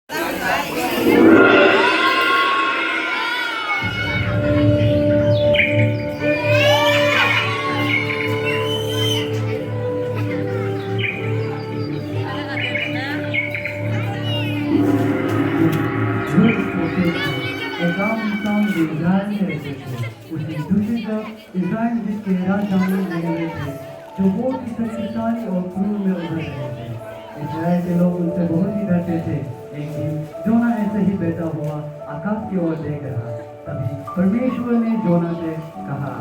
अफगानिस्तान में इजराइल में रहते थे। उसकी दूसरी तरफ इजराइल जिसके राजधानी में थे, जो बहुत ही शक्तिशाली और क्रूर में उभर रहे थे। इजराइल के लोग उनसे बहुत ही डरते थे। एक दिन जोना ऐसे ही बैठा हुआ आकाश की ओर देख रहा। तभी परमेश्वर ने जोना से कहा,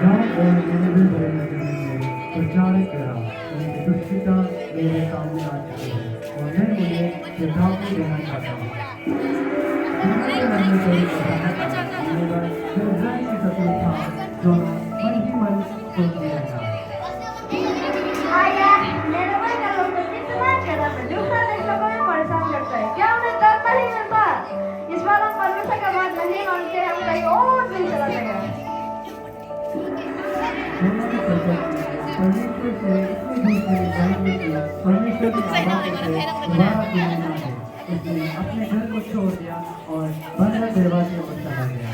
जाओ और निनिवे भरे नगर में प्रचार करो, उनकी दुष्टता मेरे सामने आ चुकी है और मैं उन्हें चेतावनी देना चाहता हूँ। क्या उन्हें डरता ही मिलता? इस बार हम परमेश्वर का बात नहीं मानते, हम कहीं और नहीं चला गए। अपने घर को छोड़ दिया और बंदर दरवाजे पर चला गया।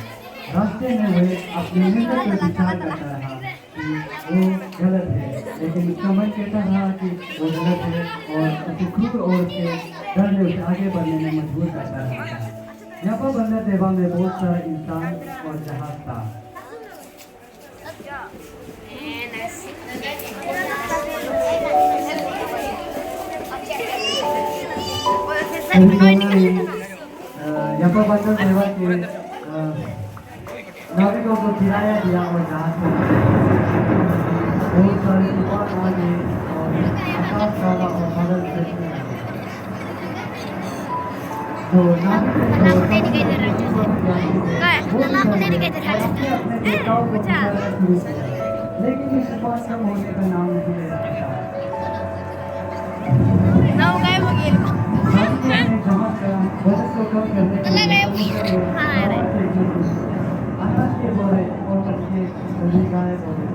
रास्ते में वह अपने मित्र पर विचार करता रहा कि वो गलत है, लेकिन उसका मन कहता रहा कि वो गलत है और उसे क्रूर और उसके डर ने उसे आगे बढ़ने में मजबूर करता रहा। यहाँ पर बंदर देवा में बहुत सारा इंसान और जहाज था। यहाँ पर बंदर देवा के नाविकों को किराया दिया और जहाज को बहुत सारे तूफान आ गए और आकाश काला और बादल फटने लगे। तो नाविकों को अपने अपने देवताओं को पुकारना शुरू किया, लेकिन इस तूफान का मौत का नाम नहीं ले रहा था। जमा करा बजट को कम करने के लिए आकाश के बोले और पक्षी नदी गायब हो गए।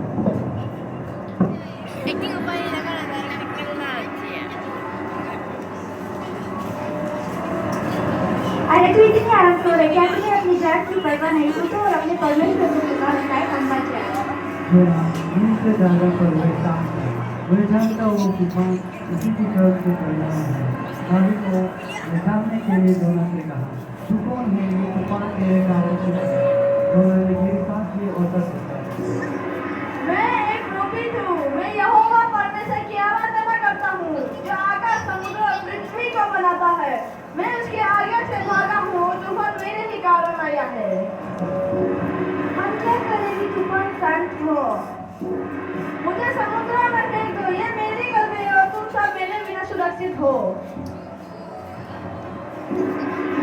अरे तू इतनी आराम सो रही, क्या तुझे अपनी जात की परवाह नहीं? तू तो और अपने परमेश्वर को पुकारना है, हम मत जा। से जागा पर वह शांत है। वह जानता वो तूफान उसी की तरफ से चल रहा है। नाविक को बचाने के लिए जोना से कहा, तू कौन है? ये तूफान तेरे कारण से जोना ने मेरी सांस ली और तक मैं एक प्रोफिट हूँ। मैं यहोवा परमेश्वर की आराधना करता हूँ, जो आकाश, समुद्र और पृथ्वी को बनाता है। मैं उसके आगे से भागा हूँ, तूफान मेरे ही कारण आया है। हम क्या करें कि तूफान शांत हो? मुझे समुद्र में फेंक दो, ये मेरी गलती है और तुम सब मेरे बिना सुरक्षित हो।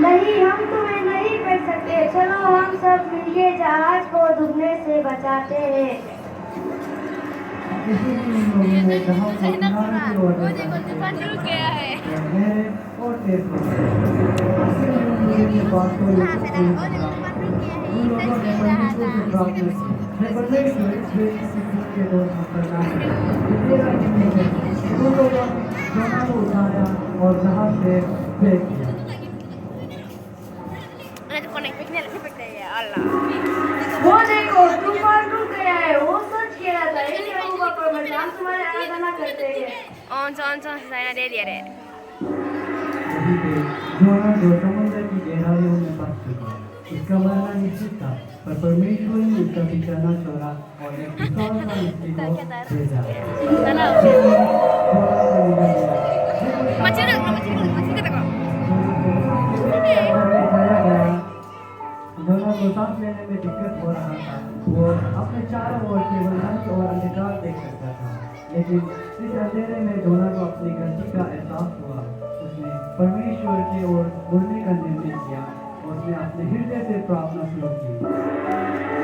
नहीं, हम तुम्हें नहीं कर सकते। चलो हम सब मिलके जहाज को डूबने से बचाते हैं। किसी भी लोगों ने जहां को किनारे की ओर गया है। और तेज हो गए। ये बात को लेकर उन लोगों ने परमेश्वर से प्रार्थना की, हे परमेश्वर, इस के दो करना है। तेरा नहीं है। उन लोगों ने जोना को उठाया और जहाज से फेंक दिया। वो देखो, तूफान रुक गया है। वो सच कह रहा था, हे यहोवा परमेश्वर, हम तुम्हारी आराधना करते हैं। जोना जो समुद्र की गहराइयों में फंस चुका, इसका मरना निश्चित था, पर परमेश्वर ने उसका पीछा न छोड़ा और एक विशाल सा मछली को भेजा। जोना को सांस लेने में दिक्कत हो रहा था। वो अपने चारों ओर केवल नदी और अंधकार देख सकता था, लेकिन इस अंधेरे में जोना को अपनी गलती का एहसास हुआ। उसने परमेश्वर की ओर मुड़ने का निर्णय किया और उसने अपने हृदय से प्रार्थना शुरू की।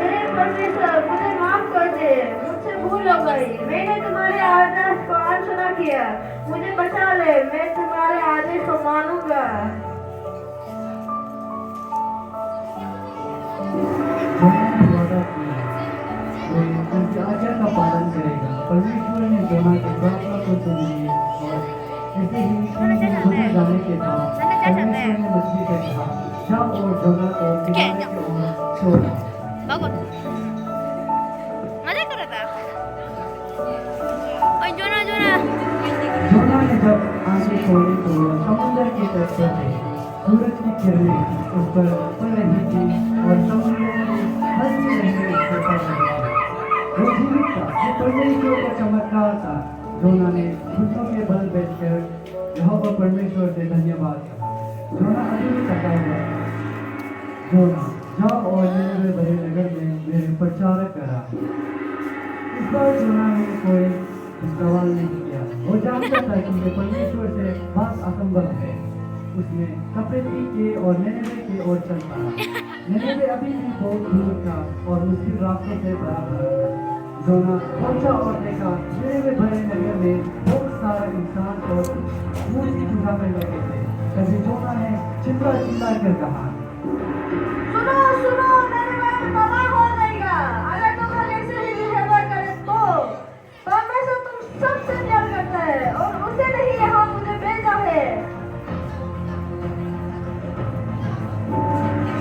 हे परमेश्वर, मुझे माफ कर दे, मुझसे भूल हो गई। मैंने तुम्हारे आदेश को अनसुना किया। मुझे बचा ले, मैं तुम्हारे आदेश को मानूंगा। उनकी आज्ञा का पालन करेगा। परमेश्वर ने जोना की प्रार्थना को सुन ली और ऐसे ही किनारे की ओर छोड़ा। बघो मजा करत आहे. ओय जोना जोना जोना ने जब आंखें खोली तो समुद्र के तट पर थे। सूरज की किरणें उस पर पड़ रही थी और समुद्र की हल्की लहरें उस पर पड़ रही थी। वो जीवित था, वो परमेश्वर का चमत्कार था। जोना ने घुटनों के बल बैठकर यहोवा परमेश्वर से धन्यवाद कहा। जोना अभी भी थका हुआ था। जोना जाओ और निनवे भरे नगर में मेरे प्रचारक करा। इस बार जोना ने कोई सवाल नहीं किया। वो जानता था कि ये परमेश्वर से बात असंभव है। उसने कपड़े के और निनवे की ओर चल पड़ा। निनवे अभी भी बहुत दूर था और मुश्किल रास्तों से भरा था। जोना पहुंचा और देखा निनवे भरे नगर में बहुत सारा इंसान और मूर्ति पूजा करने लगे थे। तभी जोना ने चिल्ला चिल्ला कर कहा, सुनो सुनो, निनवे तबाह हो जाएगा अगर तुम लोग ऐसे ही बिहेव करें तो। परमेश्वर तुम सबसे प्यार करता है और उसे नहीं यहाँ मुझे भेजा है।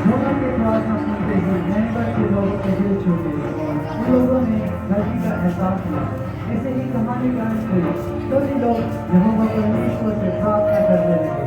जोना के प्रार्थना सुनते ही निनवे के लोगों के दिल छूटे और उन लोगों ने गलती का एहसास किया। ऐसे ही कहानी का अंत हुई। सभी लोग यहोवा परमेश्वर से प्रार्थना करने लगे।